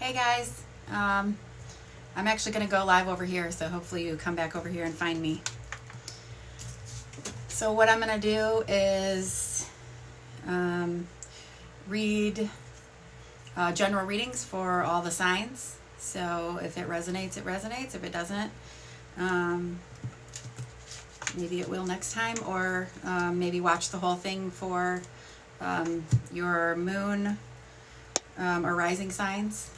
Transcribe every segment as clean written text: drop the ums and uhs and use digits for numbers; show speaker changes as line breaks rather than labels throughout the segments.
Hey guys, I'm actually going to go live over here, so hopefully you come back over here and find me. So what I'm going to do is read general readings for all the signs. So if it resonates, it resonates. If it doesn't, maybe it will next time, or maybe watch the whole thing for your moon or rising signs.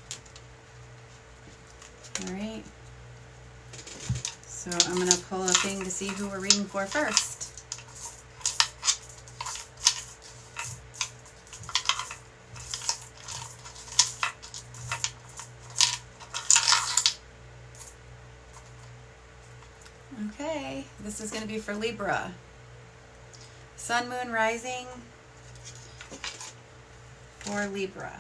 All right, so I'm going to pull a thing to see who we're reading for first. Okay, this is going to be for Libra. Sun, Moon, Rising for Libra.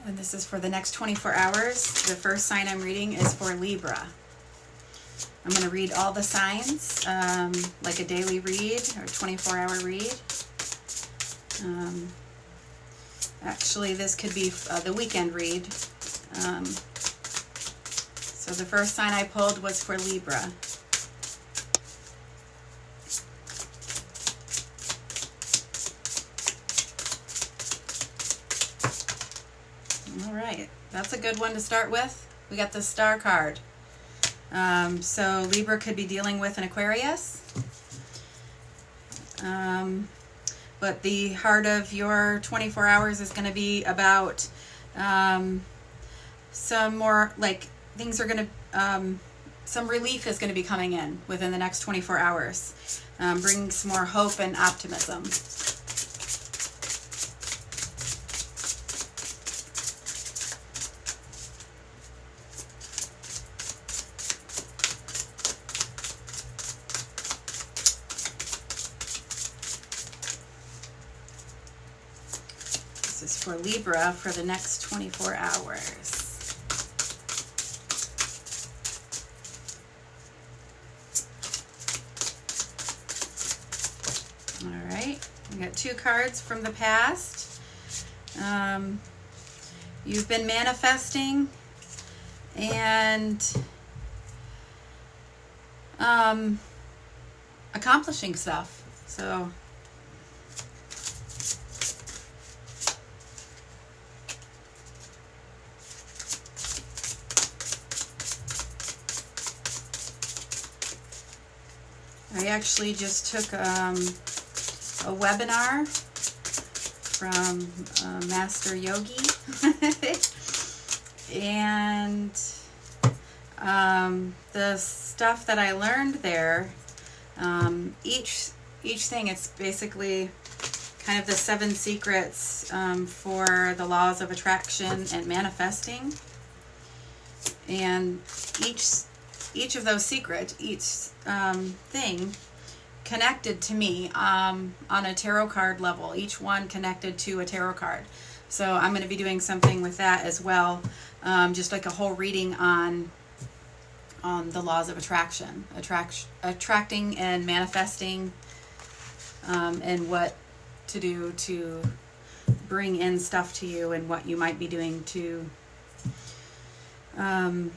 And this is for the next 24 hours. The first sign I'm reading is for Libra. I'm going to read all the signs, like a daily read or 24-hour read. Actually, this could be the weekend read. So the first sign I pulled was for Libra. All right, that's a good one to start with. We got the Star card. So Libra could be dealing with an Aquarius. But the heart of your 24 hours is going to be about some more, like, things are going to, some relief is going to be coming in within the next 24 hours. Bringing some more hope and optimism. This is for Libra for the next 24 hours. All right, we got two cards from the past. You've been manifesting and accomplishing stuff. So I actually just took a webinar from Master Yogi, and the stuff that I learned there, each thing, it's basically kind of the 7 secrets for the laws of attraction and manifesting, and each of those secrets, each thing connected to me on a tarot card level. Each one connected to a tarot card. So I'm going to be doing something with that as well, just like a whole reading on the laws of attraction, attracting and manifesting, and what to do to bring in stuff to you, and what you might be doing to kind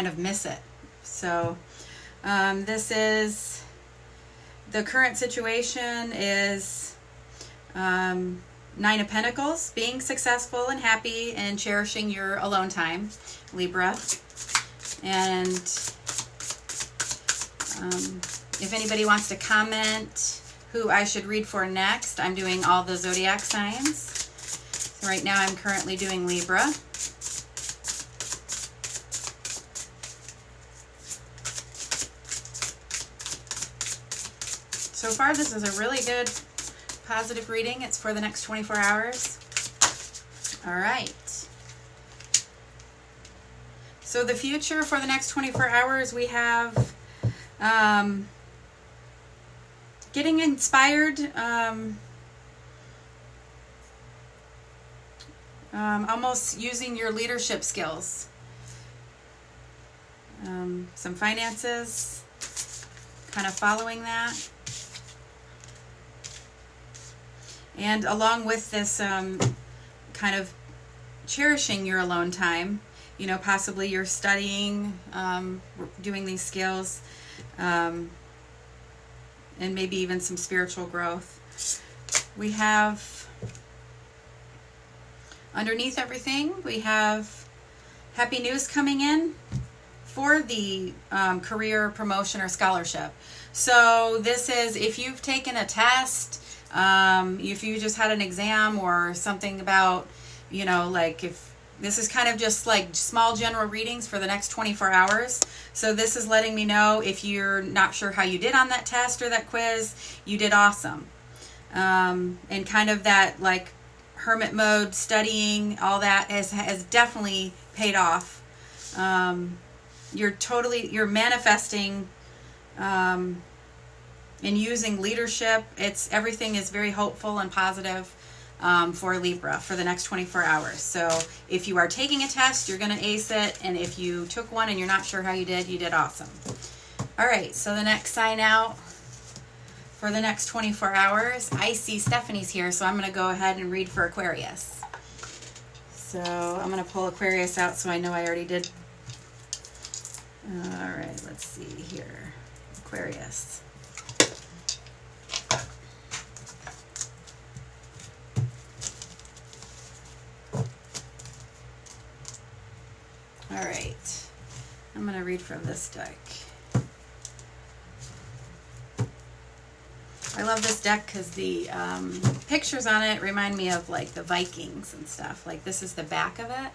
of miss it. So this is the current situation is 9 of Pentacles, being successful and happy and cherishing your alone time, Libra. And if anybody wants to comment who I should read for next, I'm doing all the zodiac signs. So right now I'm currently doing Libra. So far, this is a really good positive reading. It's for the next 24 hours. All right. So the future for the next 24 hours, we have getting inspired, almost using your leadership skills. Some finances, kind of following that. And along with this kind of cherishing your alone time, you know, possibly you're studying, doing these skills, and maybe even some spiritual growth. We have, underneath everything, we have happy news coming in for the career promotion or scholarship. So this is if you've taken a test, if you just had an exam or something about, you know, like if this is kind of just like small general readings for the next 24 hours. So this is letting me know if you're not sure how you did on that test or that quiz, you did awesome. And kind of that like hermit mode, studying, all that has definitely paid off. You're manifesting and using leadership. Everything is very hopeful and positive for Libra for the next 24 hours. So if you are taking a test, you're going to ace it. And if you took one and you're not sure how you did awesome. All right, so the next sign out for the next 24 hours, I see Stephanie's here, so I'm going to go ahead and read for Aquarius. So I'm going to pull Aquarius out so I know I already did. All right, let's see here. Aquarius. All right, I'm going to read from this deck. I love this deck because the pictures on it remind me of like the Vikings and stuff. Like this is the back of it.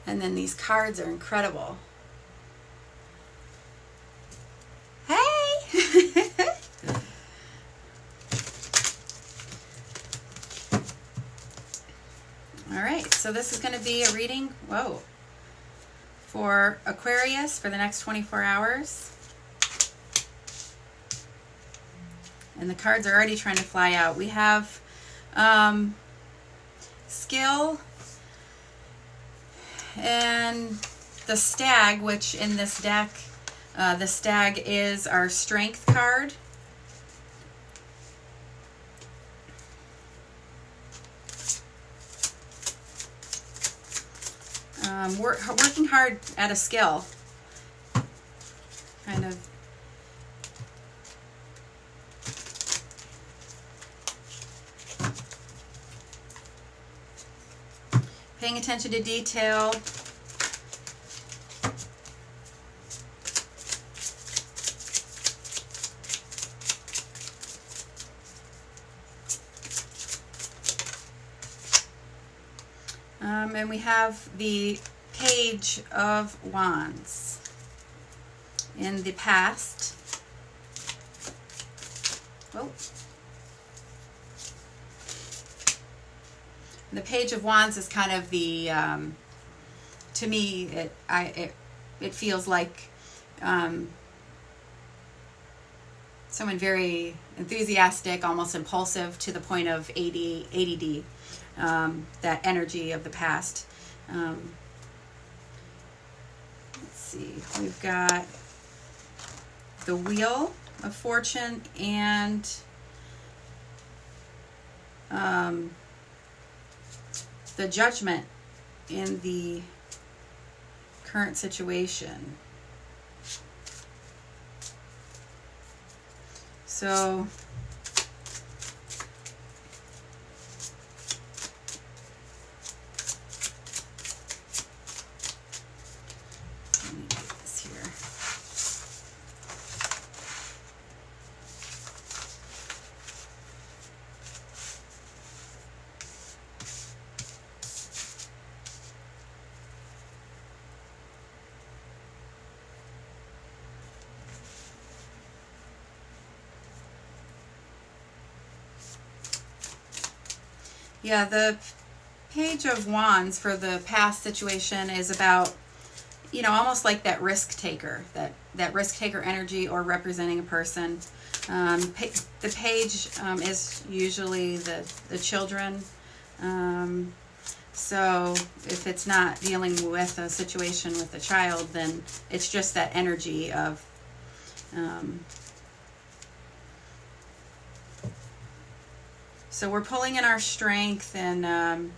And then these cards are incredible. Hey! All right, so this is going to be a reading, whoa, for Aquarius for the next 24 hours. And the cards are already trying to fly out. We have skill and the stag, which in this deck, the stag is our strength card. Working hard at a skill. Kind of. Paying attention to detail. And we have the Page of Wands in the past. Oh. The Page of Wands is kind of the, to me, it feels like someone very enthusiastic, almost impulsive to the point of ADD. That energy of the past. Let's see, we've got the Wheel of Fortune and the Judgment in the current situation. So Yeah, the Page of Wands for the past situation is about, you know, almost like that risk taker, that risk taker energy, or representing a person. The page is usually the children. So if it's not dealing with a situation with a child, then it's just that energy of so we're pulling in our strength and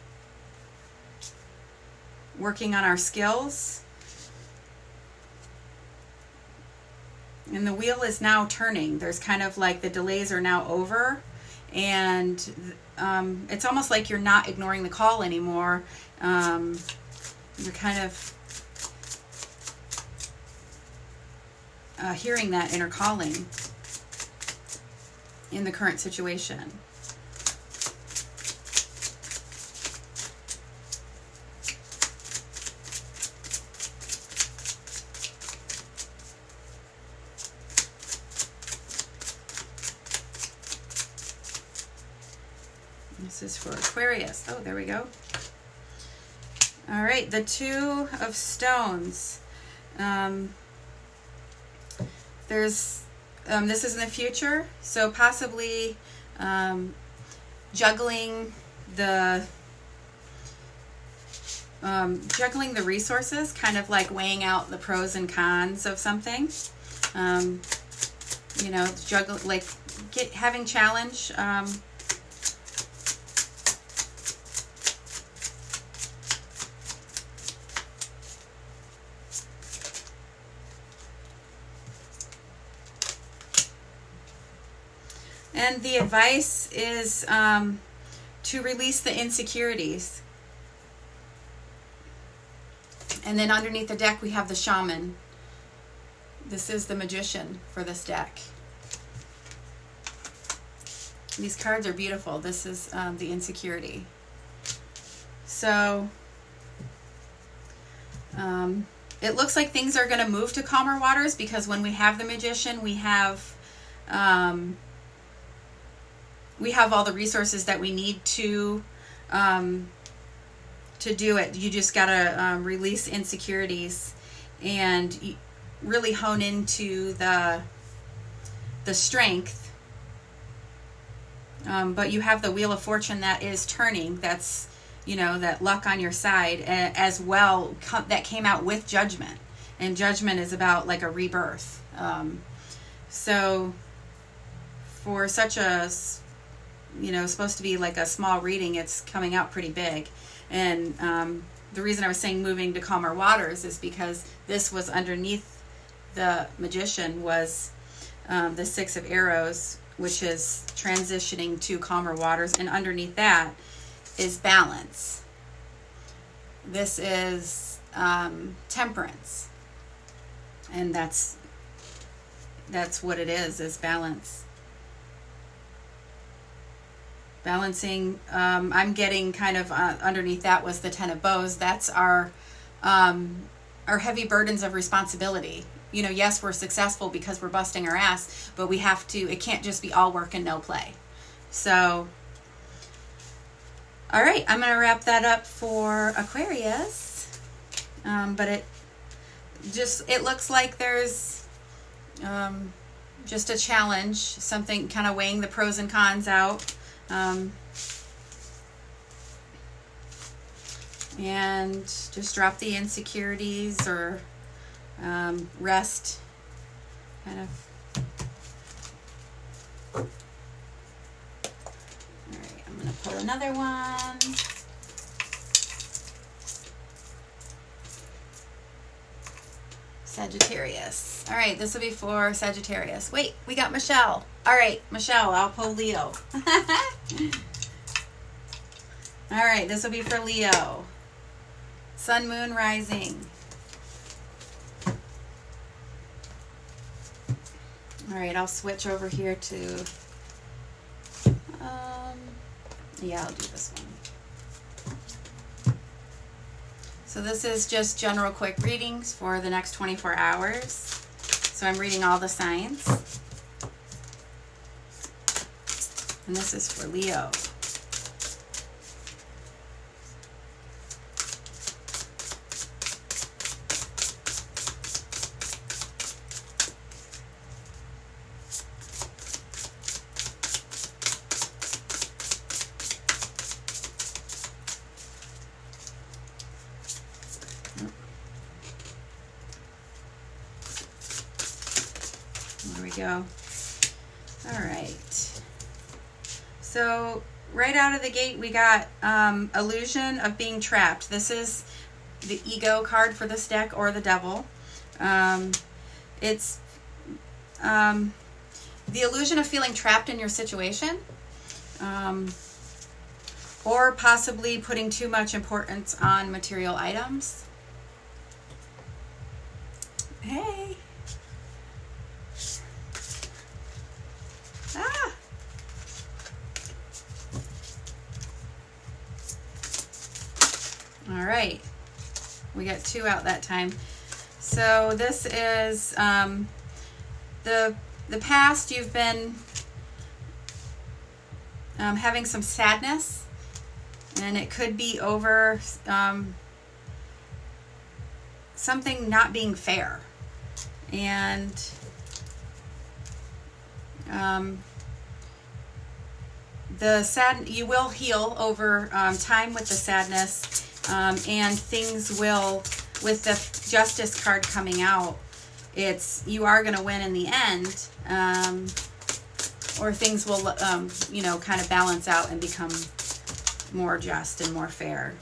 working on our skills. And the wheel is now turning. There's kind of like the delays are now over, and it's almost like you're not ignoring the call anymore. You're kind of hearing that inner calling in the current situation. This is for Aquarius. Oh, there we go. All right, the Two of Stones. This is in the future, so possibly juggling the resources, kind of like weighing out the pros and cons of something. You know, having challenge. And the advice is to release the insecurities. And then underneath the deck we have the Shaman. This is the Magician for this deck. These cards are beautiful. This is the insecurity. So it looks like things are going to move to calmer waters, because when we have the Magician, we have all the resources that we need to do it. You just gotta release insecurities and really hone into the strength. But you have the Wheel of Fortune that is turning. That's, you know, that luck on your side as well. That came out with Judgment, and Judgment is about like a rebirth. So for such a, you know, supposed to be like a small reading, it's coming out pretty big. And the reason I was saying moving to calmer waters is because this was underneath the Magician was the Six of Arrows, which is transitioning to calmer waters, and underneath that is balance. This is temperance, and that's what it is balance. Balancing, I'm getting kind of underneath that was the Ten of Bows. That's our heavy burdens of responsibility. You know, yes, we're successful because we're busting our ass, but we have to, it can't just be all work and no play. So, all right, I'm going to wrap that up for Aquarius. But it looks like there's just a challenge, something kind of weighing the pros and cons out. And just drop the insecurities, or rest, kind of. All right, I'm going to pull another one. Sagittarius. All right, this will be for Sagittarius. Wait, we got Michelle. All right, Michelle, I'll pull Leo. All right, this will be for Leo. Sun, Moon, Rising. All right, I'll switch over here to, yeah, I'll do this one. So this is just general quick readings for the next 24 hours. So I'm reading all the signs. And this is for Leo. go. All right. So right out of the gate, we got illusion of being trapped. This is the ego card for this deck, or the devil. It's the illusion of feeling trapped in your situation, or possibly putting too much importance on material items. Hey. Ah. All right. We got 2 out that time. So this is the past. You've been having some sadness, and it could be over something not being fair. And you will heal over time with the sadness, and things will, with the Justice card coming out, you are going to win in the end, or things will, kind of balance out and become more just and more fair.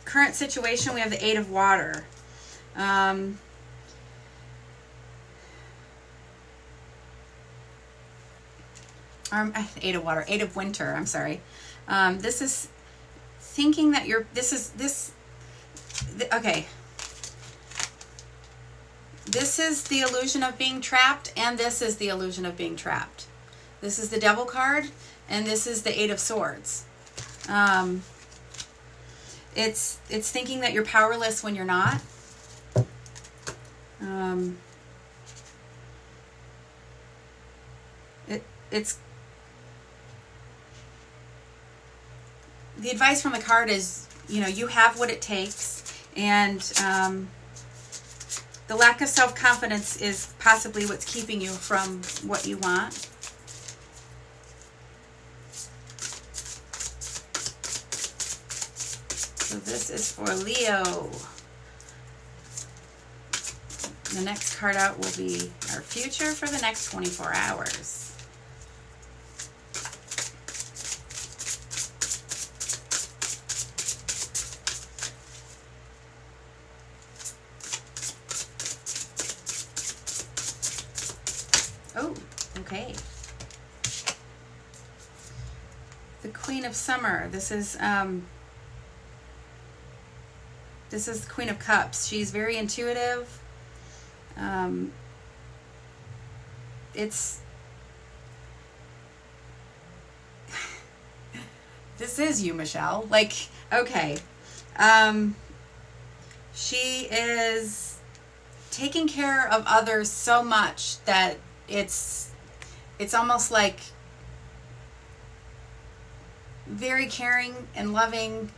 Current situation, we have the 8 of Water. Eight of Water, 8 of Winter, I'm sorry. This is thinking that okay. This is the illusion of being trapped, and this is the illusion of being trapped. This is the Devil card, and this is the 8 of Swords. It's thinking that you're powerless when you're not. It's the advice from the card is, you have what it takes, and the lack of self-confidence is possibly what's keeping you from what you want. So this is for Leo. The next card out will be our future for the next 24 hours. Oh, okay. The Queen of Summer. This is the Queen of Cups. She's very intuitive. This is you, Michelle. Like, okay. She is taking care of others so much that it's almost like very caring and loving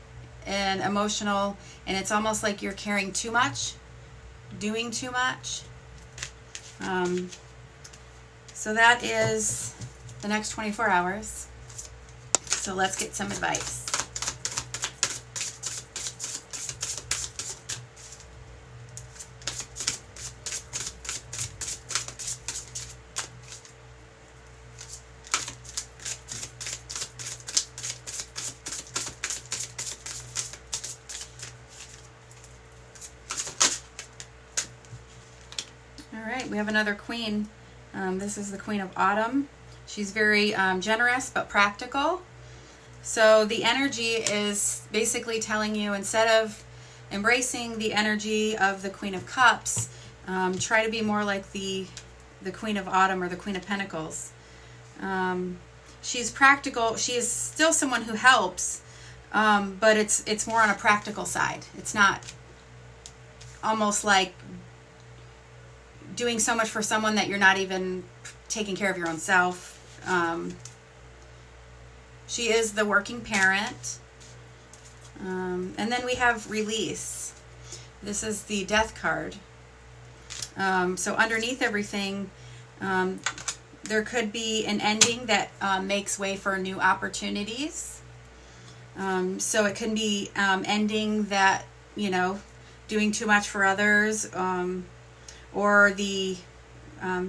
and emotional, and it's almost like you're caring too much, doing too much. So that is the next 24 hours. So let's get some advice. We have another queen. This is the Queen of Autumn. She's very generous but practical. So the energy is basically telling you, instead of embracing the energy of the Queen of Cups, try to be more like the Queen of Autumn or the Queen of Pentacles. She's practical. She is still someone who helps, but it's more on a practical side. It's not almost like doing so much for someone that you're not even taking care of your own self. She is the working parent. And then we have Release. This is the Death card. So underneath everything, there could be an ending that makes way for new opportunities. So it can be ending that, doing too much for others, or the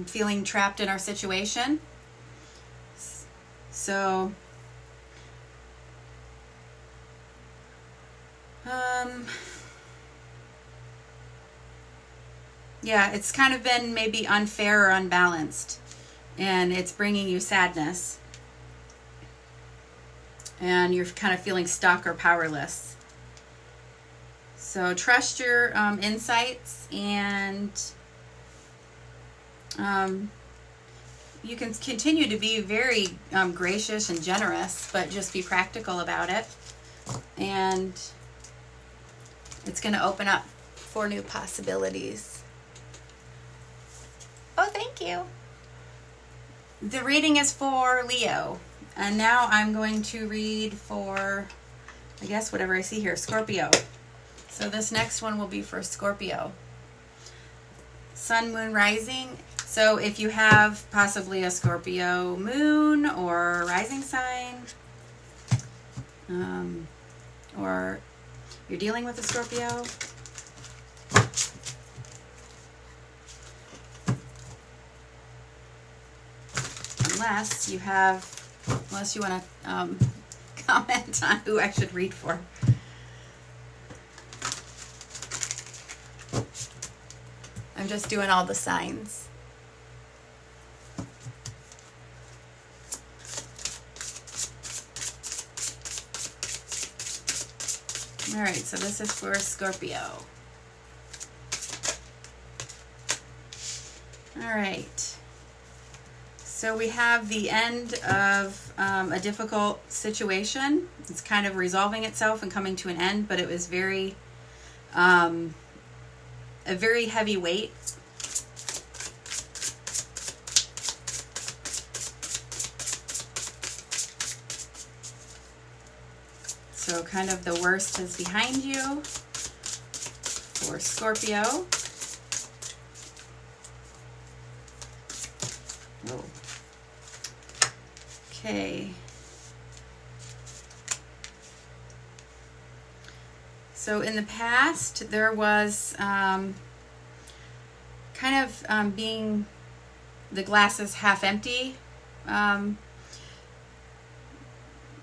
feeling trapped in our situation. So, yeah, it's kind of been maybe unfair or unbalanced, and it's bringing you sadness, and you're kind of feeling stuck or powerless. So trust your insights, and you can continue to be very gracious and generous, but just be practical about it. And it's going to open up for new possibilities. Oh, thank you. The reading is for Leo. And now I'm going to read for, I guess, whatever I see here, Scorpio. So this next one will be for Scorpio. Sun, moon, rising. So if you have possibly a Scorpio moon or rising sign, or you're dealing with a Scorpio, unless you want to comment on who I should read for. I'm just doing all the signs. All right, so this is for Scorpio. All right. So we have the end of a difficult situation. It's kind of resolving itself and coming to an end, but it was very, a very heavy weight. So kind of the worst is behind you for Scorpio. Oh. Okay. So in the past, there was kind of being the glass is half empty,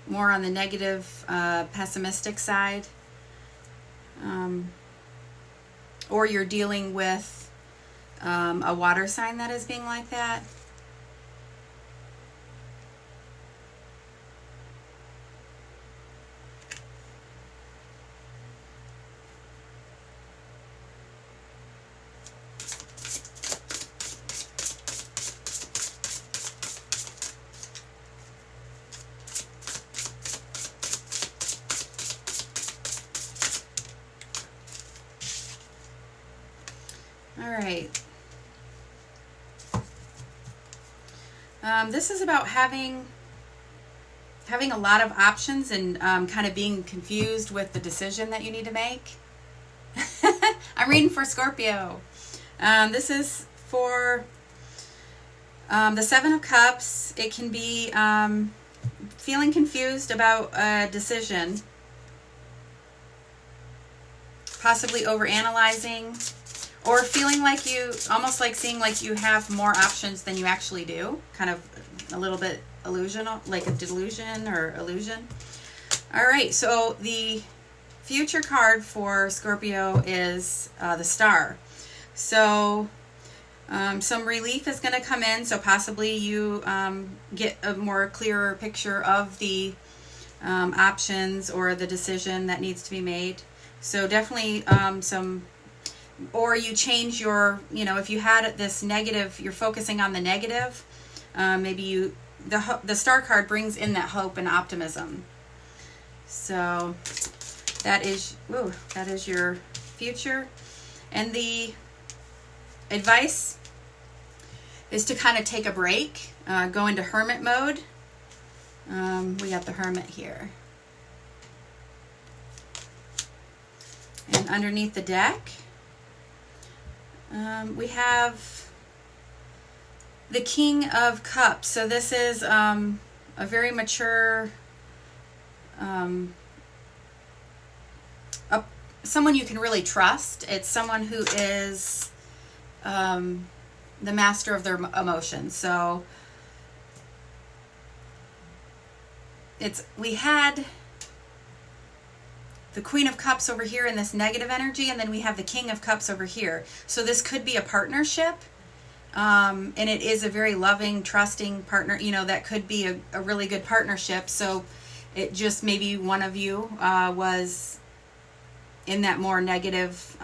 more on the negative, pessimistic side, or you're dealing with a water sign that is being like that. All right. This is about having a lot of options and kind of being confused with the decision that you need to make. I'm reading for Scorpio. This is for the Seven of Cups. It can be feeling confused about a decision, possibly overanalyzing, or feeling like you, almost like seeing like you have more options than you actually do. Kind of a little bit illusional, like a delusion or illusion. All right, so the future card for Scorpio is the Star. So some relief is going to come in. So possibly you get a more clearer picture of the options or the decision that needs to be made. So definitely or you change your, if you had this negative, you're focusing on the negative, maybe the Star card brings in that hope and optimism. So that is your future. And the advice is to kind of take a break, go into hermit mode. We got the Hermit here. And underneath the deck, we have the King of Cups. So this is a very mature, someone you can really trust. It's someone who is the master of their emotions. So we had the Queen of Cups over here in this negative energy, and then we have the King of Cups over here. So this could be a partnership, and it is a very loving, trusting partner. You know, that could be a really good partnership. So it just, maybe one of you was in that more negative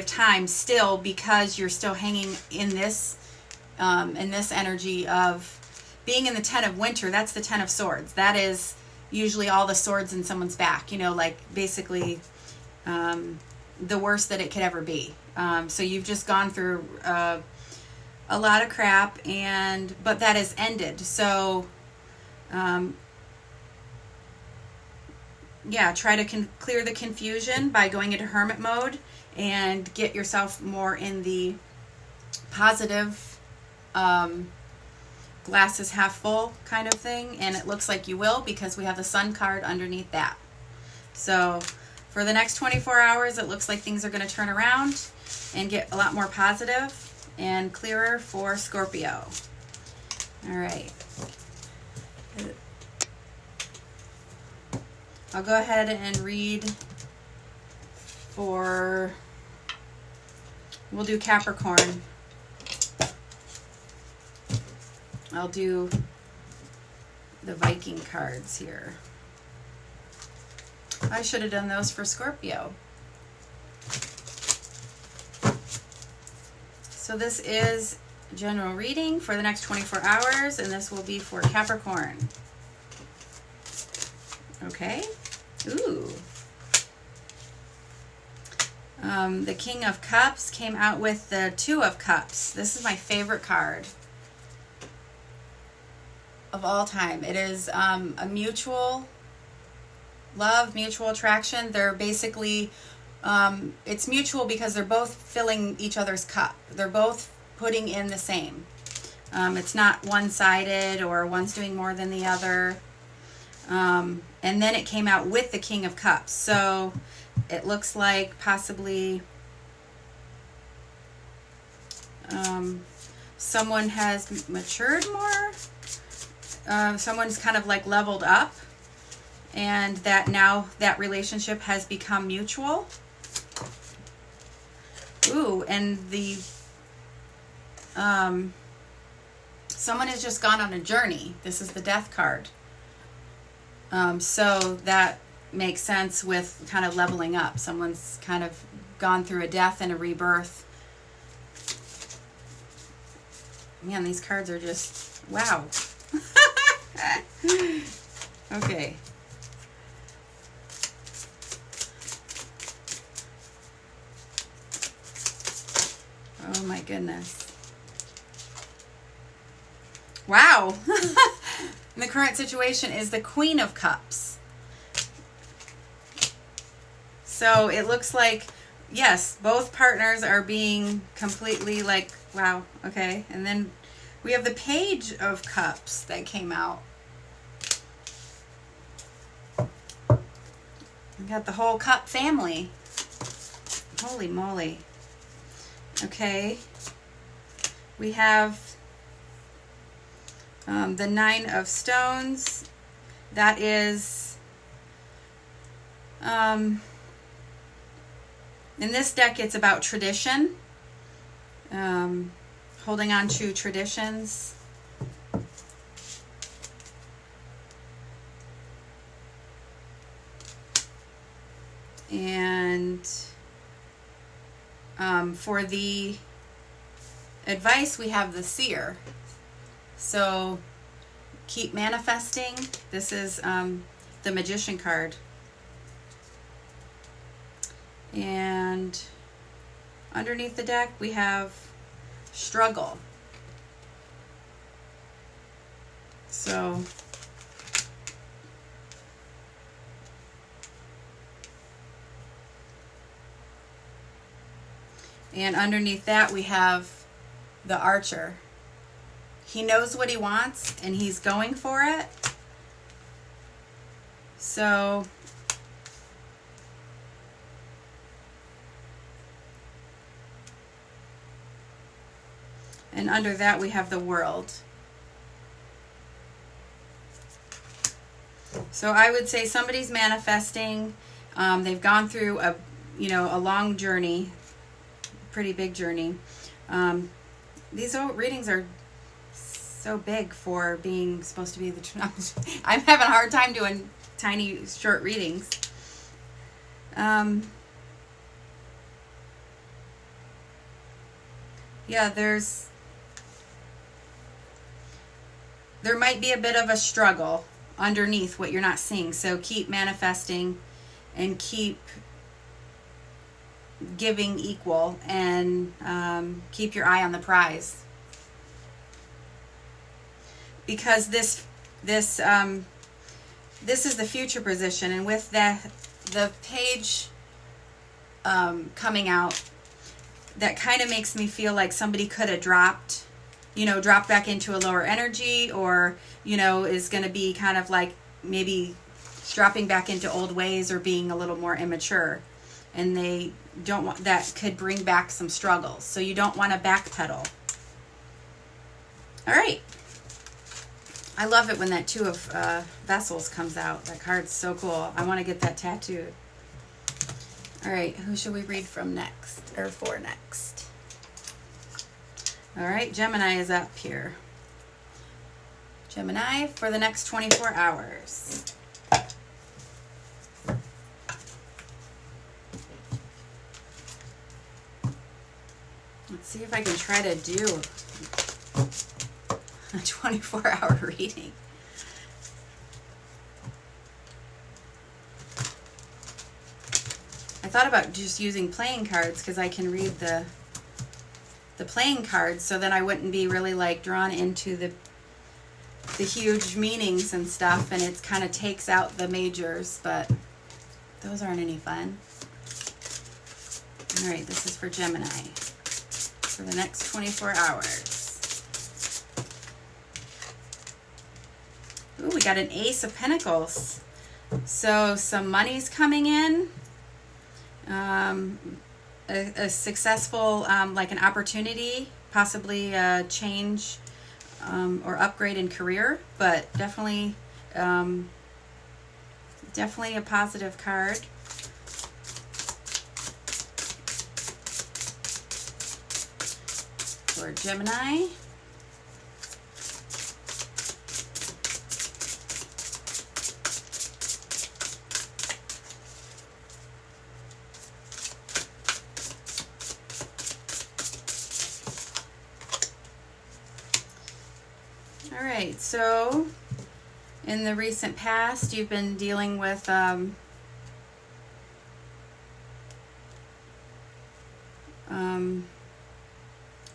time still, because you're still hanging in this energy of being in the Ten of Winter. That's the Ten of Swords. That is usually all the swords in someone's back, you know, like basically the worst that it could ever be. So you've just gone through a lot of crap, but that has ended. So yeah, try to clear the confusion by going into hermit mode and get yourself more in the positive, glass is half full kind of thing. And it looks like you will, because we have the Sun card underneath that. So for the next 24 hours, it looks like things are going to turn around and get a lot more positive and clearer for Scorpio. All right. I'll go ahead and read for, we'll do Capricorn. I'll do the Viking cards here. I should have done those for Scorpio. So this is general reading for the next 24 hours, and this will be for Capricorn. Okay. Ooh. The King of Cups came out with the Two of Cups. This is my favorite card of all time. It is a mutual love, mutual attraction. They're basically, it's mutual because they're both filling each other's cup. They're both putting in the same. It's not one-sided or one's doing more than the other. And then it came out with the King of Cups. So it looks like possibly someone has matured more. Someone's kind of like leveled up, and that now that relationship has become mutual. Ooh, and the someone has just gone on a journey. This is the Death card. So that makes sense with kind of leveling up. Someone's kind of gone through a death and a rebirth. Man, these cards are just, wow. Okay. Oh my goodness. Wow. And the current situation is the Queen of Cups. So it looks like, yes, both partners are being completely like, wow, okay. And then we have the Page of Cups that came out. We got the whole cup family. Holy moly. Okay. We have the Nine of Stones. That is, in this deck, it's about tradition. Holding on to traditions. And for the advice, we have the Seer. So keep manifesting. This is the Magician card. And underneath the deck, we have struggle. So and underneath that, we have the Archer. He knows what he wants and he's going for it. So And under that we have the World. So I would say somebody's manifesting. They've gone through a long journey, pretty big journey. These readings are so big for being supposed to be the truth. I'm having a hard time doing tiny short readings. Yeah, there might be a bit of a struggle underneath what you're not seeing. So keep manifesting and keep giving equal, and keep your eye on the prize. Because this is the future position, and with the page coming out, that kind of makes me feel like somebody could have dropped back into a lower energy, or, is going to be kind of like maybe dropping back into old ways or being a little more immature. And they don't want that, could bring back some struggles. So you don't want to backpedal. All right. I love it when that Two of Vessels comes out. That card's so cool. I want to get that tattooed. All right. Who should we read from next, or for next? All right, Gemini is up here. Gemini for the next 24 hours. Let's see if I can try to do a 24-hour reading. I thought about just using playing cards because I can read the playing cards, so then I wouldn't be really like drawn into the huge meanings and stuff, and it kind of takes out the majors, but those aren't any fun. All right, this is for Gemini for the next 24 hours. Ooh, we got an Ace of Pentacles. So some money's coming in. A successful, like an opportunity, possibly a change or upgrade in career, but definitely a positive card. For Gemini. All right, so in the recent past, you've been dealing with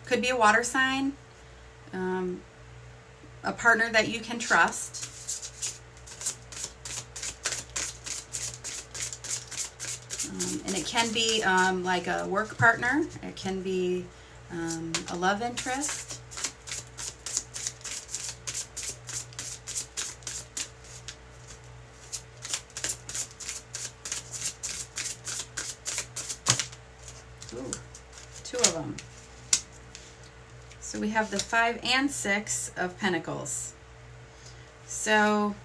could be a water sign, a partner that you can trust, and it can be like a work partner, it can be a love interest. Ooh, two of them. So we have the 5 and 6 of Pentacles. So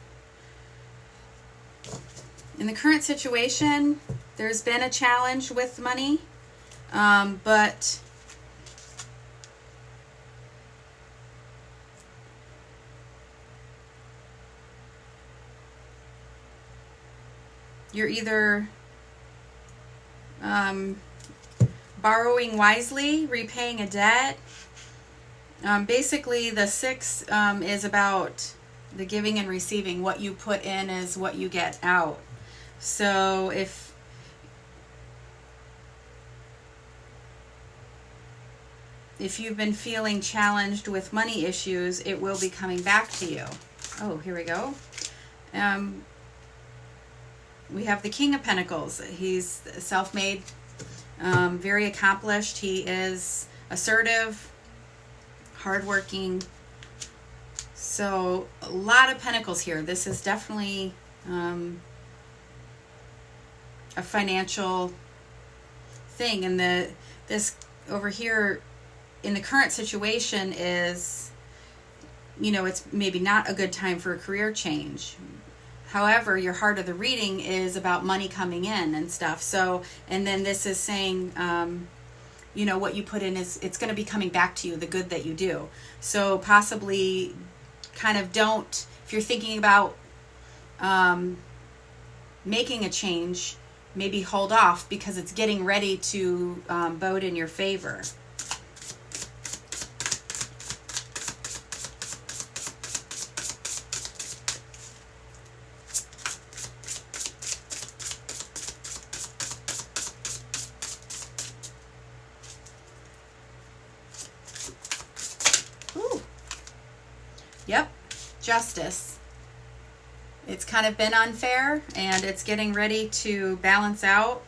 in the current situation, there's been a challenge with money, but you're either borrowing wisely, repaying a debt. Basically, the 6 is about the giving and receiving. What you put in is what you get out. So if you've been feeling challenged with money issues, it will be coming back to you. Oh, here we go. We have the King of Pentacles. He's self-made, very accomplished. He is assertive, hardworking. So a lot of pentacles here. This is definitely a financial thing. And this over here, in the current situation is, you know, it's maybe not a good time for a career change. However, your heart of the reading is about money coming in and stuff. So, and then this is saying, you know, what you put in is, it's going to be coming back to you, the good that you do. So possibly kind of don't, if you're thinking about making a change, maybe hold off because it's getting ready to vote in your favor. Yep, justice. It's kind of been unfair and it's getting ready to balance out.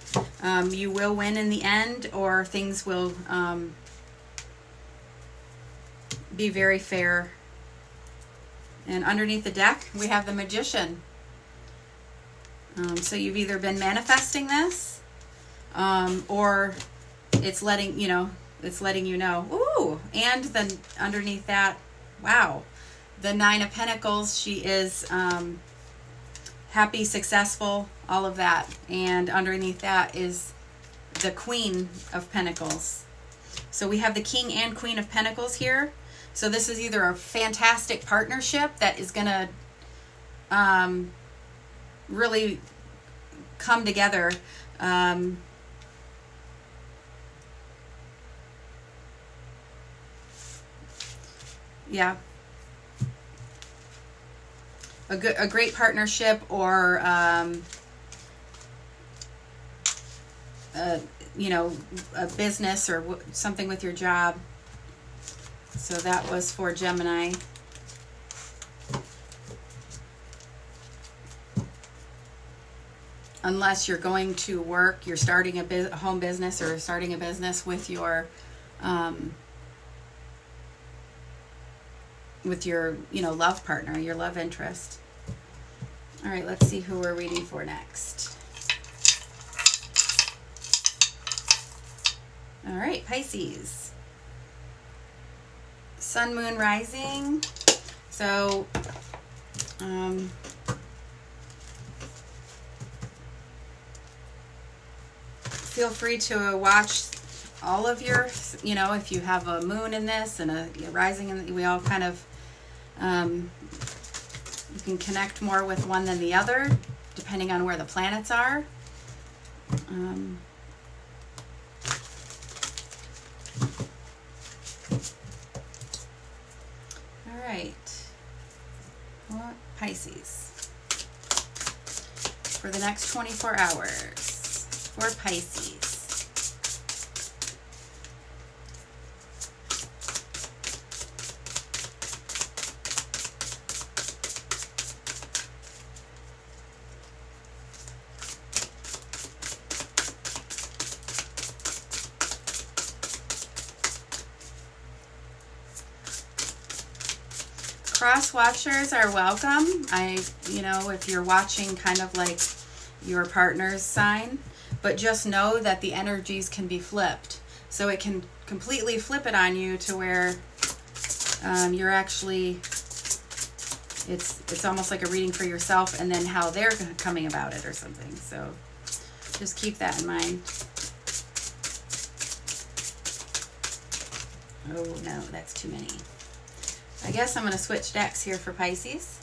You will win in the end, or things will be very fair. And underneath the deck, we have the Magician. So you've either been manifesting this, or it's letting you know. Ooh, and then underneath that, wow. The Nine of Pentacles, she is happy, successful, all of that. And underneath that is the Queen of Pentacles. So we have the King and Queen of Pentacles here. So this is either a fantastic partnership that is going to really come together. Yeah. A great partnership, or you know, a business or something with your job. So that was for Gemini. Unless you're going to work, you're starting a home business or starting a business with your you know, love partner, your love interest. All right, let's see who we're reading for next. All right, Pisces. Sun, Moon, Rising. So, feel free to watch all of your, you know, if you have a moon in this and a rising, and we all kind of, you can connect more with one than the other, depending on where the planets are. All right. Well, Pisces. For the next 24 hours for Pisces. Cross watchers are welcome. You know, if you're watching kind of like your partner's sign, but just know that the energies can be flipped. So it can completely flip it on you to where you're actually, it's almost like a reading for yourself and then how they're coming about it or something. So just keep that in mind. Oh no, that's too many. I guess I'm going to switch decks here for Pisces.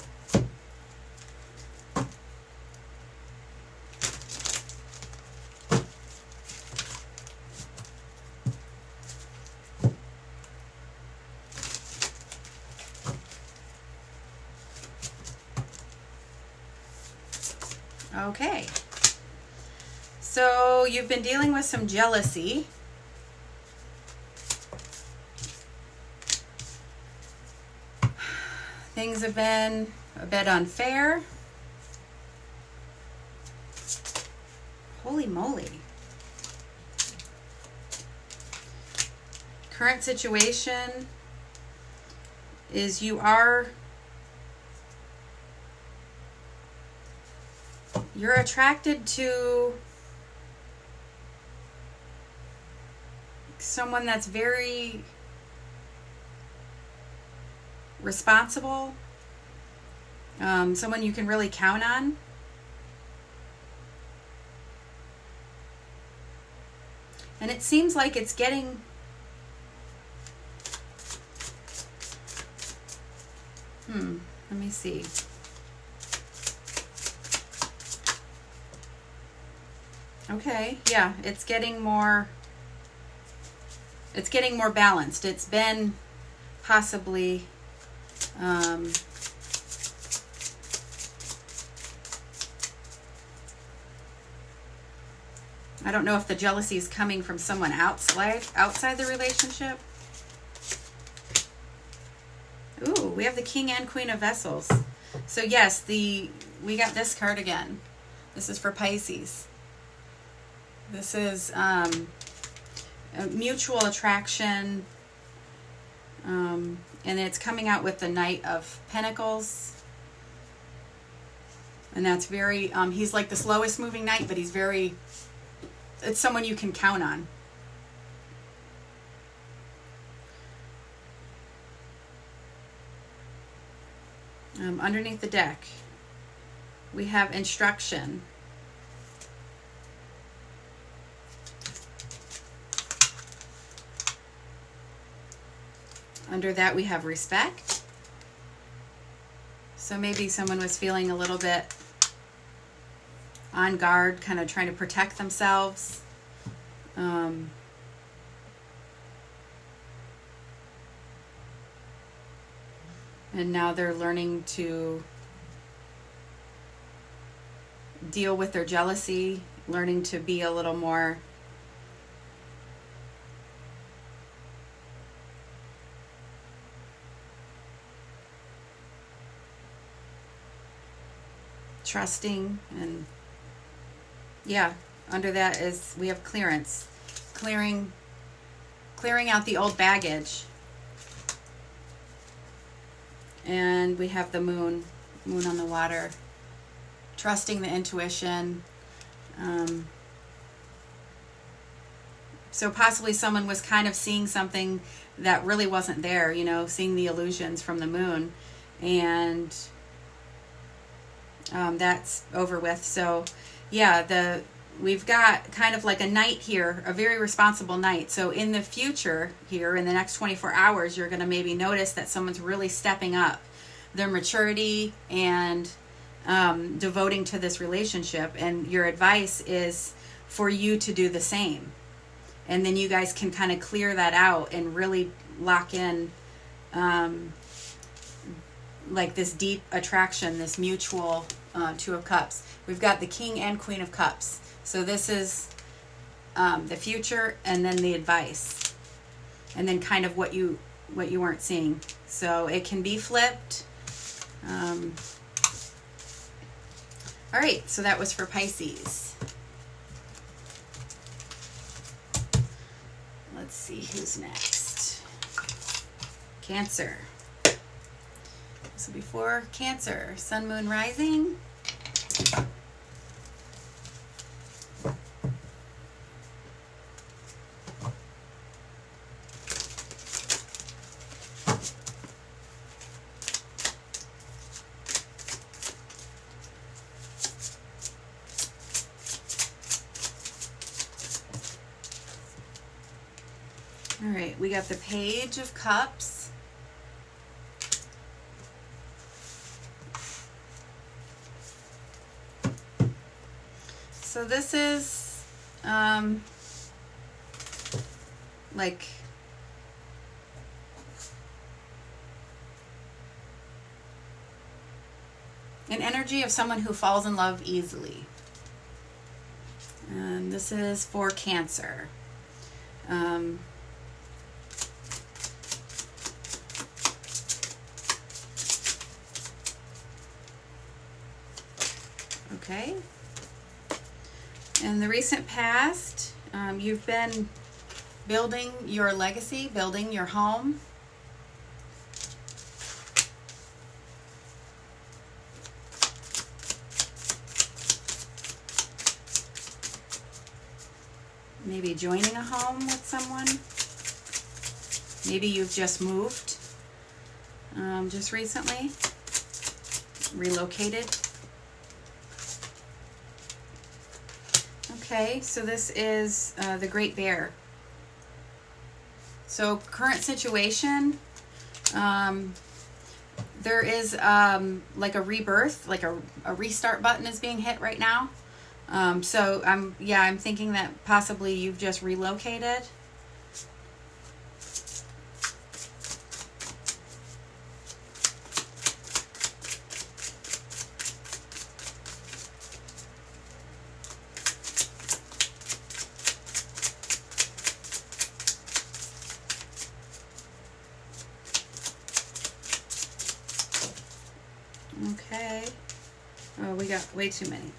Okay. So you've been dealing with some jealousy. Things have been a bit unfair. Holy moly. Current situation is you're attracted to someone that's very responsible, someone you can really count on. And it seems like it's getting... let me see. Okay, yeah, it's getting more balanced. It's been possibly I don't know if the jealousy is coming from someone outside the relationship. Ooh, we have the King and Queen of Vessels. So yes, we got this card again. This is for Pisces. This is a mutual attraction, and it's coming out with the Knight of Pentacles. And that's very, he's like the slowest moving knight, but it's someone you can count on. Underneath the deck, we have instruction. Under that, we have respect. So maybe someone was feeling a little bit on guard, kind of trying to protect themselves. And now they're learning to deal with their jealousy, learning to be a little more trusting. And yeah, under that is we have clearance, clearing out the old baggage. And we have the moon on the water, trusting the intuition. So possibly someone was kind of seeing something that really wasn't there, you know, seeing the illusions from the moon. And that's over with. So yeah, we've got kind of like a knight here, a very responsible knight. So in the future here, in the next 24 hours, you're going to maybe notice that someone's really stepping up their maturity and devoting to this relationship. And your advice is for you to do the same. And then you guys can kind of clear that out and really lock in like this deep attraction, this mutual Two of Cups. We've got the King and Queen of Cups. So this is the future, and then the advice, and then kind of what you weren't seeing. So it can be flipped. All right, so that was for Pisces. Let's see who's next. Cancer. So before Cancer, Sun, Moon, Rising. All right, we got the Page of Cups. So this is like an energy of someone who falls in love easily. And this is for Cancer. Okay. In the recent past, you've been building your legacy, building your home. Maybe joining a home with someone. Maybe you've just moved. just recently. Relocated. Okay, so this is the Great Bear. So current situation, there is like a rebirth, like a restart button is being hit right now. So I'm thinking that possibly you've just relocated. Okay. Oh, we got way too many.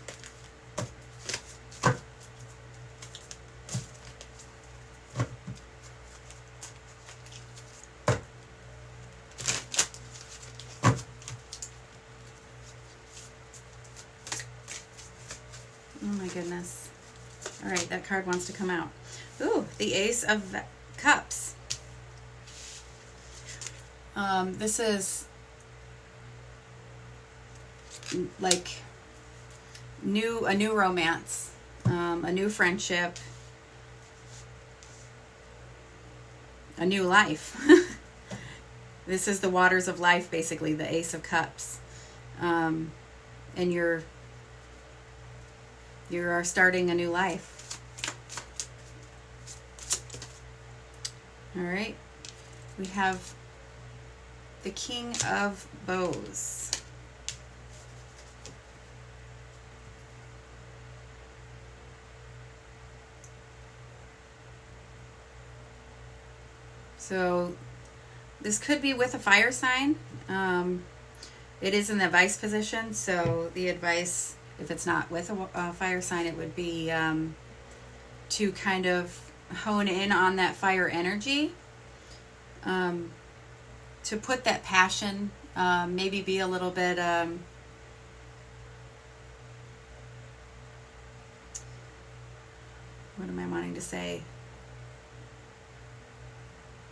Oh my goodness. All right, that card wants to come out. Ooh, the Ace of Cups. This is like a new romance, a new friendship, a new life. This is the waters of life, basically, the Ace of Cups. And you are starting a new life. All right. We have the King of Bows. So this could be with a fire sign. It is in the advice position, so the advice, if it's not with a fire sign, it would be to kind of hone in on that fire energy, to put that passion, maybe be a little bit what am I wanting to say?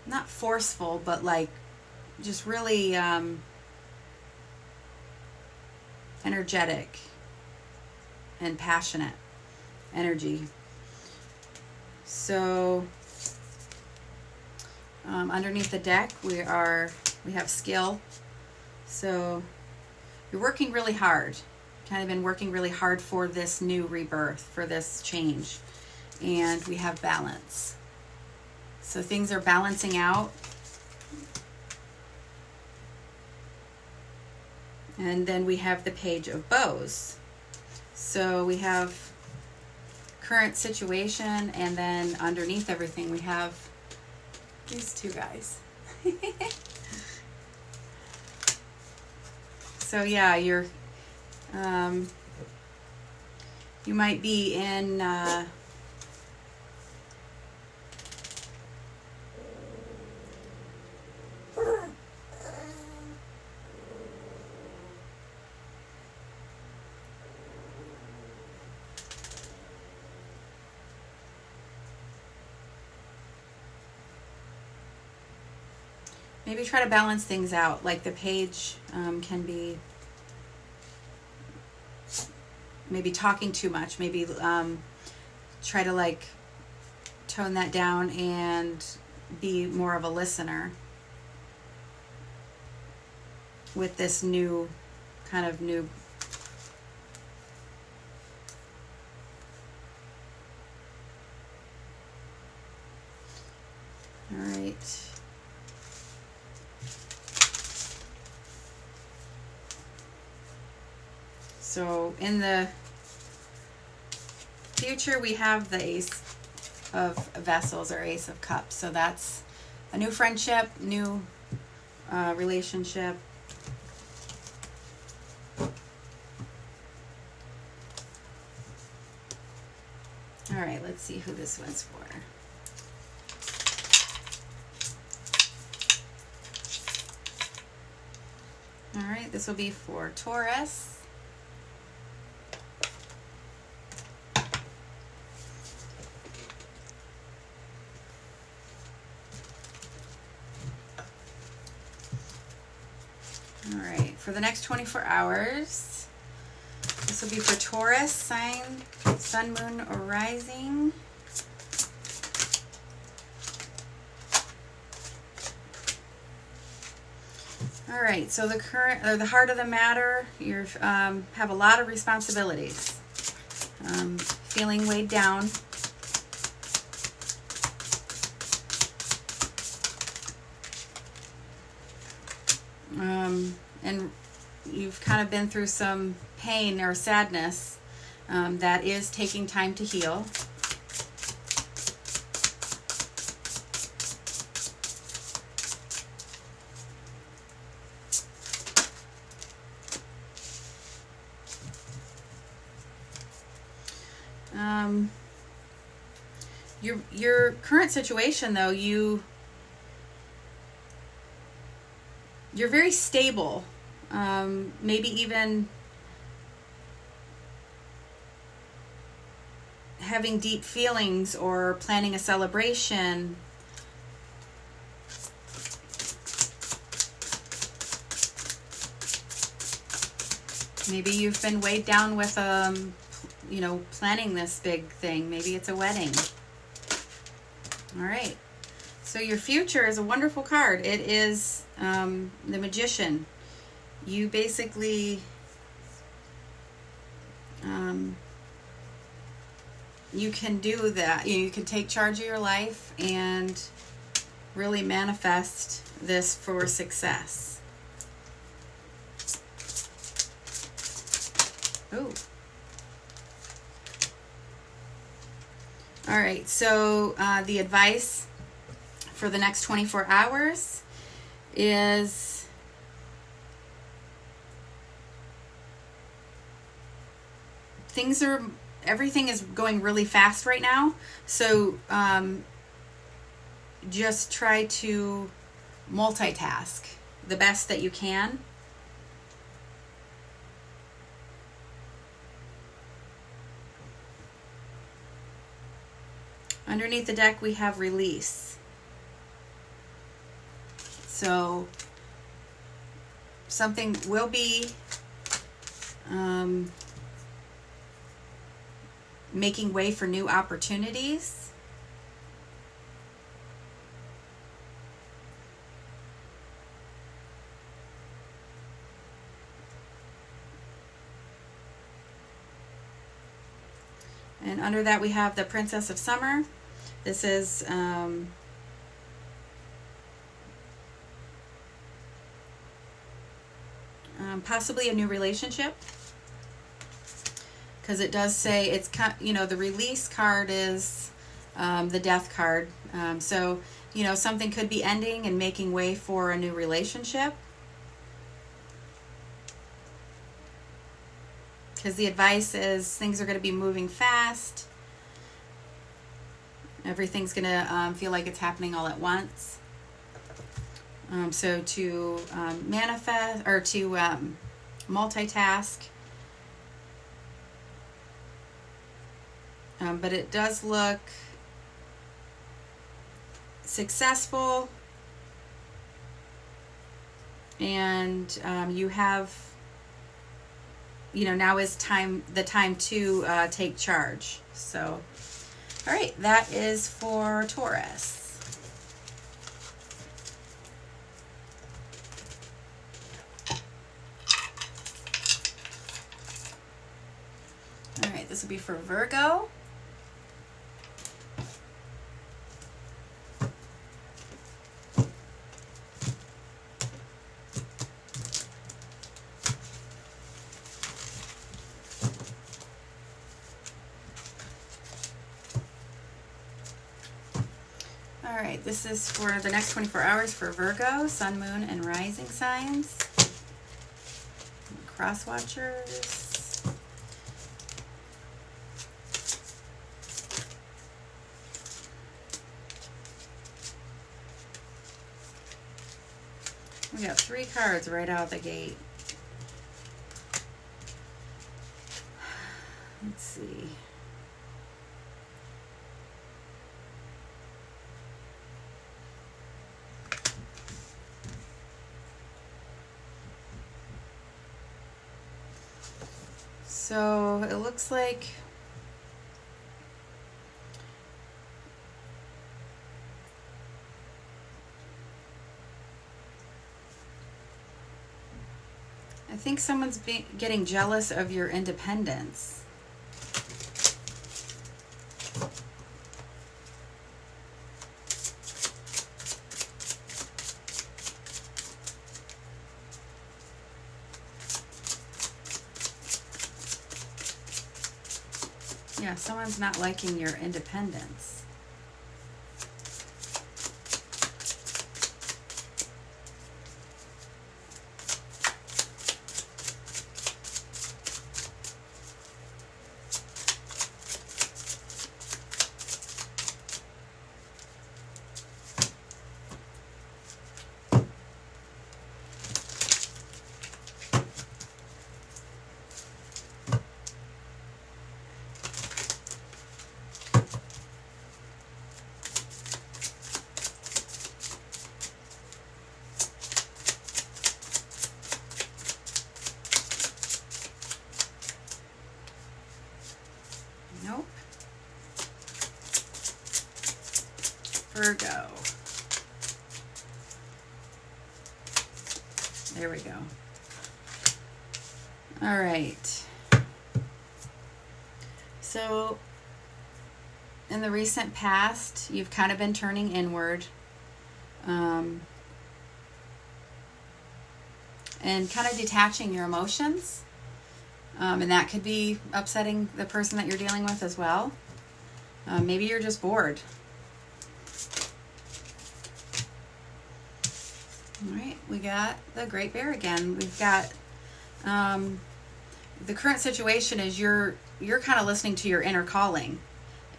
Not forceful, but like just really energetic and passionate energy. So underneath the deck we have skill. So you're working really hard, kind of been working really hard for this new rebirth, for this change. And we have balance. So things are balancing out. And then we have the Page of Bows. So we have current situation, and then underneath everything we have these two guys. So yeah, you might be in maybe try to balance things out. Like the page can be maybe talking too much. Maybe try to like tone that down and be more of a listener with this new kind of new. All right. So in the future, we have the Ace of Vessels or Ace of Cups. So that's a new friendship, new relationship. All right, let's see who this one's for. All right, this will be for Taurus. All right, for the next 24 hours, this will be for Taurus, sign, sun, moon, or rising. All right, so the current, or the heart of the matter, you have a lot of responsibilities. Feeling weighed down. And you've kind of been through some pain or sadness that is taking time to heal. Your current situation, though, you're very stable, maybe even having deep feelings or planning a celebration. Maybe you've been weighed down with, you know, planning this big thing. Maybe it's a wedding. All right. So your future is a wonderful card. It is the Magician. You basically, you can do that. You can take charge of your life and really manifest this for success. Oh. All right, so the advice for the next 24 hours is everything is going really fast right now. So just try to multitask the best that you can. Underneath the deck, we have release. So something will be making way for new opportunities. And under that, we have the Princess of Summer. This is possibly a new relationship, because it does say it's, you know, the release card is the Death card. So, you know, something could be ending and making way for a new relationship. Because the advice is things are going to be moving fast. Everything's going to feel like it's happening all at once. So to manifest or to multitask. But it does look successful. And you have, you know, now is the time to take charge. So, all right, that is for Taurus. All right, this will be for Virgo. All right, this is for the next 24 hours for Virgo, Sun, Moon, and Rising signs. Cross watchers. We got 3 cards right out the gate. Let's see. So it looks like I think someone's getting jealous of your independence. Yeah, someone's not liking your independence. Nope. Virgo. There we go. All right. So in the recent past, you've kind of been turning inward. And kind of detaching your emotions. And that could be upsetting the person that you're dealing with as well. Maybe you're just bored. All right, we got the Great Bear again. We've got the current situation is you're kind of listening to your inner calling,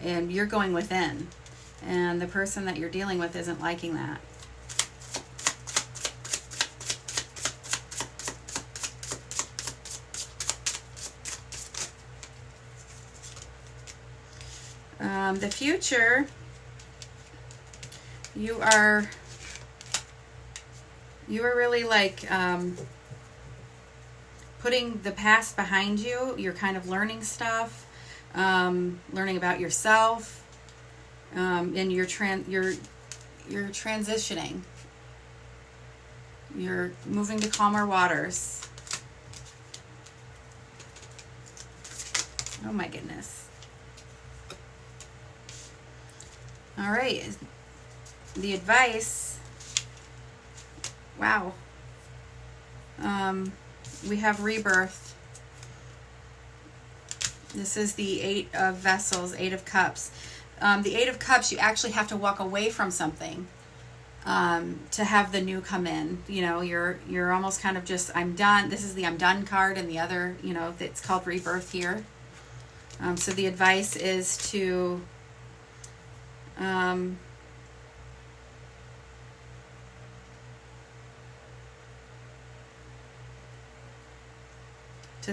and you're going within, and the person that you're dealing with isn't liking that. The future, you are really like putting the past behind you. You're kind of learning stuff, learning about yourself, and you're transitioning. You're moving to calmer waters. Oh my goodness. All right, the advice, wow. We have rebirth. This is the Eight of Vessels, Eight of Cups. The Eight of Cups, you actually have to walk away from something to have the new come in. You know, you're almost kind of just, I'm done. This is the I'm done card, and the other, you know, it's called rebirth here. So the advice is to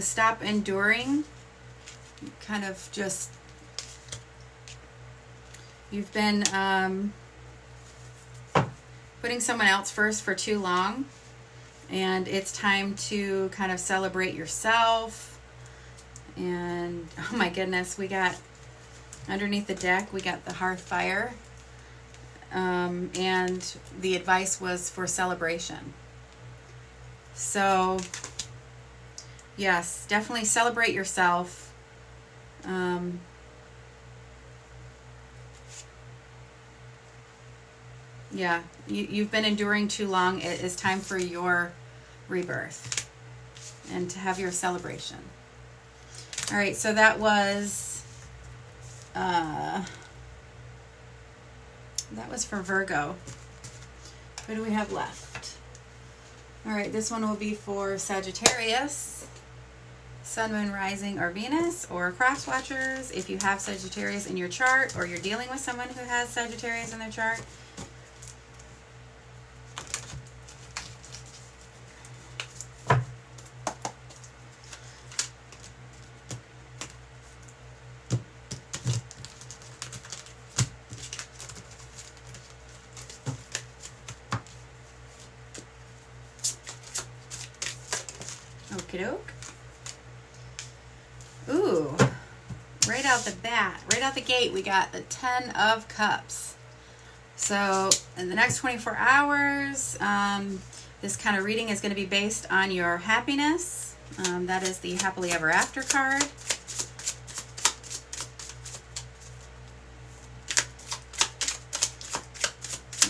stop enduring. Kind of just, you've been putting someone else first for too long, and it's time to kind of celebrate yourself. And oh my goodness, we got underneath the deck, we got the hearth fire, and the advice was for celebration. So yes, definitely celebrate yourself. Yeah, you've been enduring too long. It is time for your rebirth and to have your celebration. All right, so that was for Virgo. What do we have left? All right, this one will be for Sagittarius, Sun, Moon, Rising, or Venus, or cross watchers. If you have Sagittarius in your chart, or you're dealing with someone who has Sagittarius in their chart. Okie doke. Ooh, right out the bat, right out the gate, we got the 10 of Cups. So in the next 24 hours, this kind of reading is going to be based on your happiness. That is the Happily Ever After card.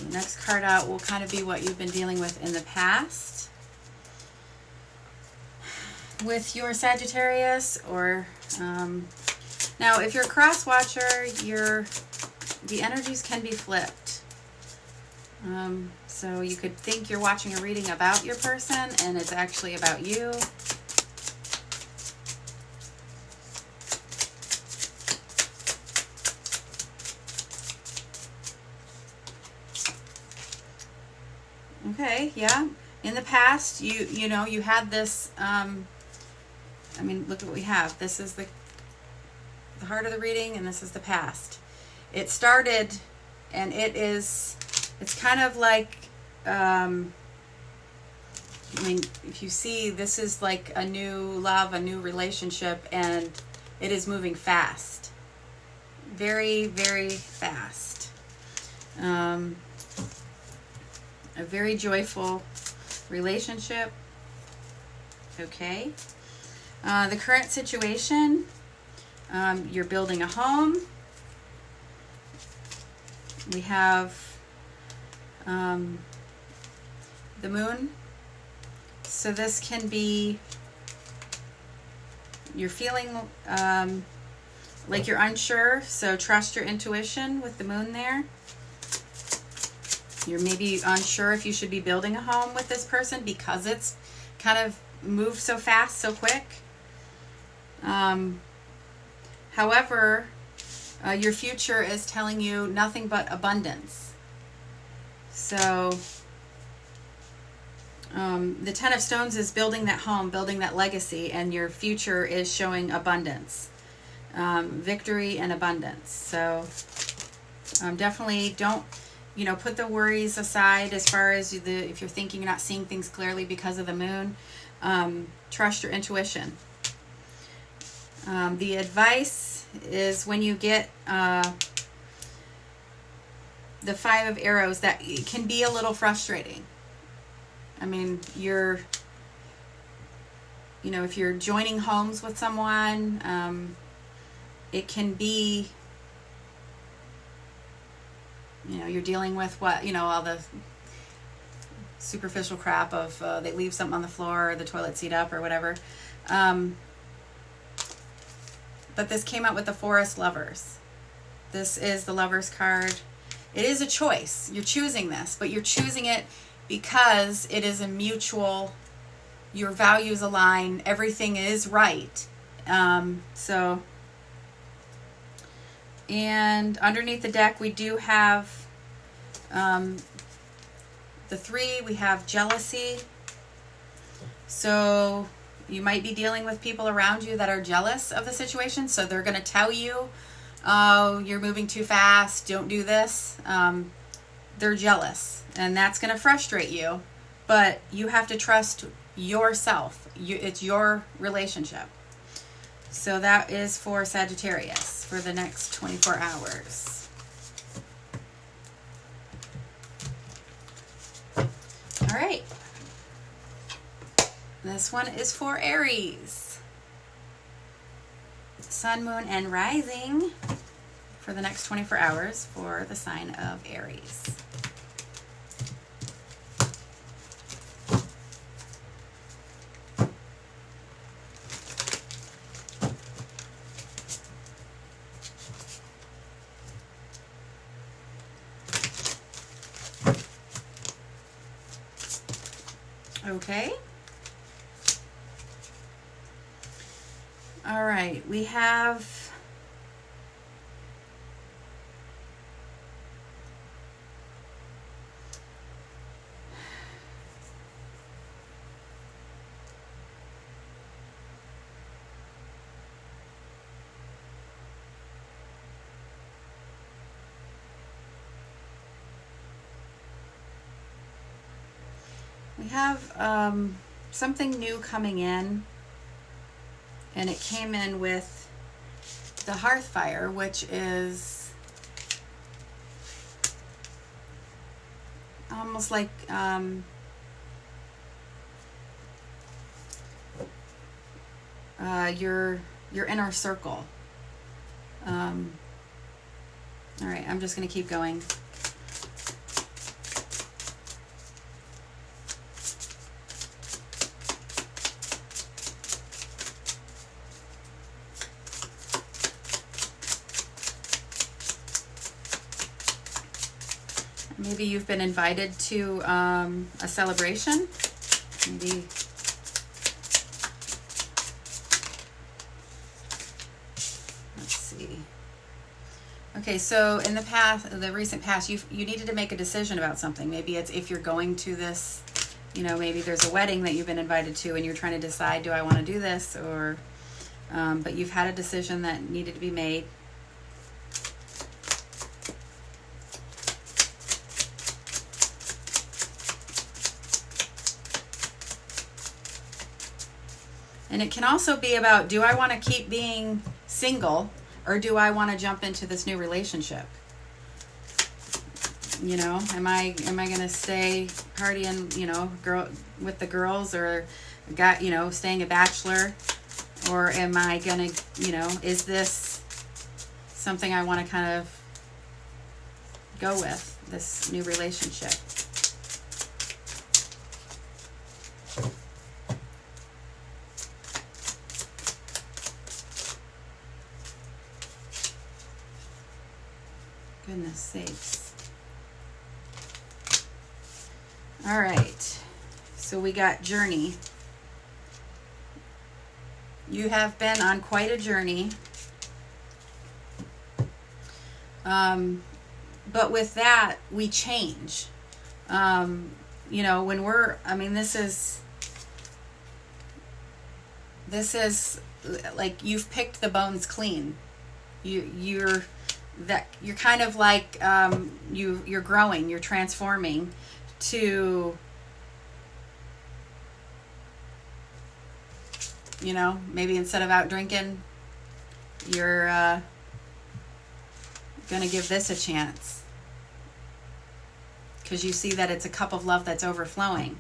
The next card out will kind of be what you've been dealing with in the past with your Sagittarius, or now if you're a cross watcher, the energies can be flipped. So you could think you're watching a reading about your person and it's actually about you. Okay, yeah. In the past, you know, you had this, I mean, look at what we have. This is the heart of the reading, and this is the past. It started, and it's kind of like, I mean, if you see, this is like a new love, a new relationship, and it is moving fast. Very, very fast. A very joyful relationship. Okay. The current situation, you're building a home. We have the moon. So this can be, you're feeling like you're unsure, so trust your intuition with the moon there. You're maybe unsure if you should be building a home with this person because it's kind of moved so fast, so quick. However, your future is telling you nothing but abundance. So the 10 of Stones is building that home, building that legacy, and your future is showing abundance, victory and abundance. So definitely don't, you know, put the worries aside as far as if you're thinking you're not seeing things clearly because of the moon. Trust your intuition. The advice is when you get the 5 of Arrows, that it can be a little frustrating. I mean, you know, if you're joining homes with someone, it can be, you know, you're dealing with what, you know, all the superficial crap of they leave something on the floor or the toilet seat up or whatever. But this came out with the Forest Lovers. This is the Lovers card. It is a choice. You're choosing this, but you're choosing it because it is a mutual, your values align, everything is right. So, and underneath the deck, we do have the 3, we have jealousy. So you might be dealing with people around you that are jealous of the situation. So they're going to tell you, oh, you're moving too fast, don't do this. They're jealous, and that's going to frustrate you. But you have to trust yourself. It's your relationship. So that is for Sagittarius for the next 24 hours. All right. This one is for Aries. Sun, Moon, and Rising for the next 24 hours for the sign of Aries. Okay. All right, we have something new coming in. And it came in with the hearth fire, which is almost like your inner circle. All right, I'm just going to keep going. Maybe you've been invited to a celebration. Maybe. Let's see. Okay, so in the recent past, you needed to make a decision about something. Maybe it's if you're going to this, maybe there's a wedding that you've been invited to and you're trying to decide, do I want to do this? Or, but you've had a decision that needed to be made. And it can also be about, do I want to keep being single or do I want to jump into this new relationship? Am I going to stay partying, with the girls, or staying a bachelor? Or am I going to, is this something I want to kind of go with, this new relationship? Goodness sakes. All right. So we got journey. You have been on quite a journey. But with that, we change. When this is like you've picked the bones clean. You're kind of like you're growing, you're transforming to maybe instead of out drinking, you're gonna give this a chance because you see that it's a cup of love that's overflowing.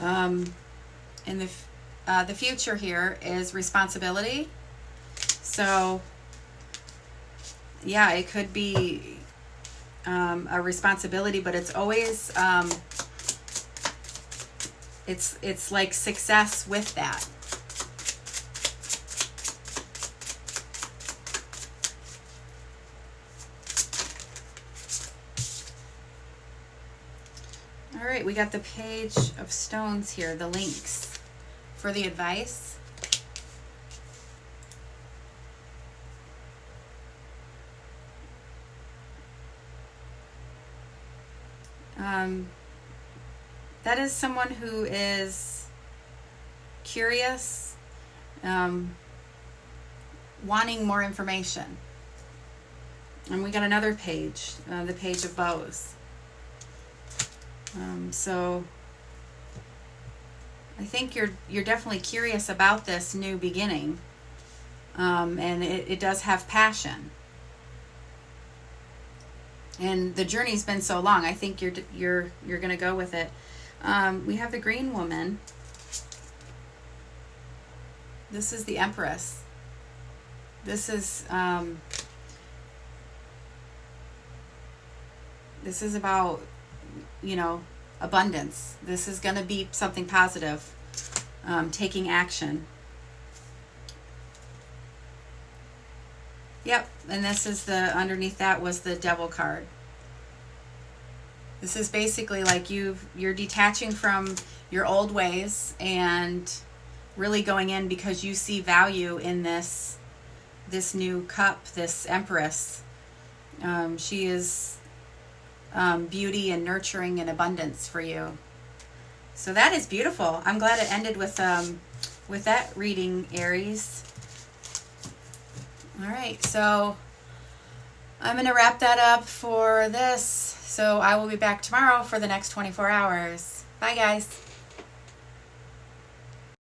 And the future here is responsibility. So, yeah, it could be a responsibility, but it's always it's like success with that. All right, we got the Page of Stones here, the links for the advice. That is someone who is curious, wanting more information. And we got another page, the Page of Bows. So I think you're definitely curious about this new beginning, and it does have passion. And the journey's been so long. I think you're going to go with it. We have the Green Woman. This is the Empress. This is about abundance. This is going to be something positive. Taking action. Yep, and this is underneath that was the Devil card. This is basically like you're detaching from your old ways and really going in because you see value in this new cup, this Empress. She is beauty and nurturing and abundance for you. So that is beautiful. I'm glad it ended with that reading, Aries. All right, so I'm going to wrap that up for this. So I will be back tomorrow for the next 24 hours. Bye, guys.